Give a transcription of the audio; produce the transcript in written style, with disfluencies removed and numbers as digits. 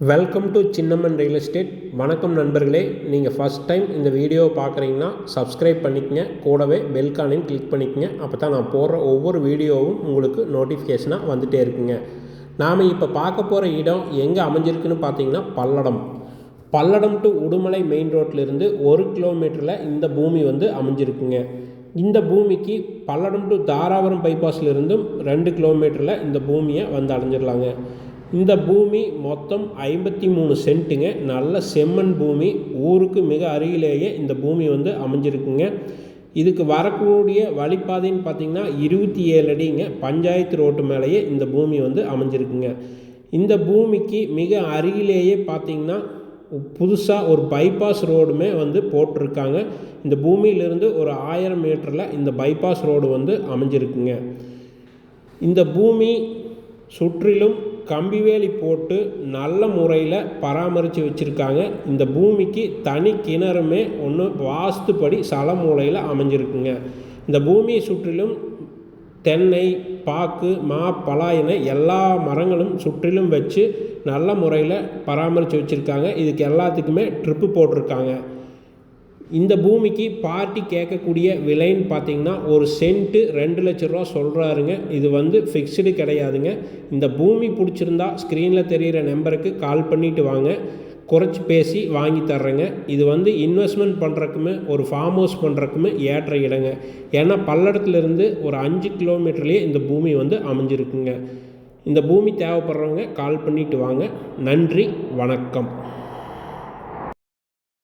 Welcome to Chinnamman real estate. வணக்கம் நண்பர்களே, நீங்கள் ஃபஸ்ட் டைம் இந்த வீடியோவை பார்க்குறீங்கன்னா சப்ஸ்கிரைப் பண்ணிக்கங்க, கூடவே பெல்கானையும் கிளிக் பண்ணிக்கங்க. அப்போ தான் நான் போடுற ஒவ்வொரு வீடியோவும் உங்களுக்கு நோட்டிஃபிகேஷனாக வந்துகிட்டே இருக்குங்க. நாம் இப்போ பார்க்க போகிற இடம் எங்கே அமைஞ்சிருக்குன்னு பார்த்தீங்கன்னா பல்லடம் டு உடுமலை மெயின் ரோட்லேருந்து 1 கிலோமீட்டரில் இந்த பூமி அமைஞ்சிருக்குங்க. இந்த பூமிக்கு பல்லடம் டு தாராபுரம் பைபாஸ்லேருந்தும் 2 கிலோமீட்டரில் இந்த பூமியை அடைஞ்சிடலாங்க. இந்த பூமி மொத்தம் 53 சென்ட்டுங்க. நல்ல செம்மண் பூமி. ஊருக்கு மிக அருகிலேயே இந்த பூமி அமைஞ்சிருக்குங்க. இதுக்கு வரக்கூடிய வழிப்பாதைன்னு பார்த்திங்கன்னா 27 அடிங்க. பஞ்சாயத்து ரோட்டு மேலேயே இந்த பூமி அமைஞ்சிருக்குங்க. இந்த பூமிக்கு மிக அருகிலேயே பார்த்திங்கன்னா புதுசாக ஒரு பைபாஸ் ரோடுமே போட்டிருக்காங்க. இந்த பூமியிலிருந்து ஒரு 1000 மீட்டரில் இந்த பைபாஸ் ரோடு அமைஞ்சிருக்குங்க. இந்த பூமி சுற்றிலும் கம்பிவேலி போட்டு நல்ல முறையில் பராமரித்து வச்சுருக்காங்க. இந்த பூமிக்கு தனி கிணறுமே ஒன்று வாஸ்துப்படி சலமூலையில் அமைஞ்சிருக்குங்க. இந்த பூமியை சுற்றிலும் தென்னை, பாக்கு, மா, பலா என எல்லா மரங்களும் சுற்றிலும் வச்சு நல்ல முறையில் பராமரித்து வச்சுருக்காங்க. இதுக்கு எல்லாத்துக்குமே ட்ரிப்பு போட்டிருக்காங்க. இந்த பூமிக்கு பார்ட்டி கேட்கக்கூடிய விலைன்னு பார்த்திங்கன்னா ஒரு சென்ட்டு 2 லட்ச ரூபா சொல்கிறாருங்க. இது ஃபிக்ஸ்டு கிடையாதுங்க. இந்த பூமி பிடிச்சிருந்தா ஸ்க்ரீனில் தெரிகிற நம்பருக்கு கால் பண்ணிவிட்டு வாங்க, குறைச்சி பேசி வாங்கி தர்றேங்க. இது இன்வெஸ்ட்மெண்ட் பண்ணுறக்குமே ஒரு ஃபார்ம் ஹவுஸ் பண்ணுறக்குமே ஏற்ற இடங்க. ஏன்னா பல்லடத்துலேருந்து ஒரு 5 கிலோமீட்டர்லேயே இந்த பூமி அமைஞ்சிருக்குங்க. இந்த பூமி தேவைப்படுறவங்க கால் பண்ணிவிட்டு வாங்க. நன்றி, வணக்கம்.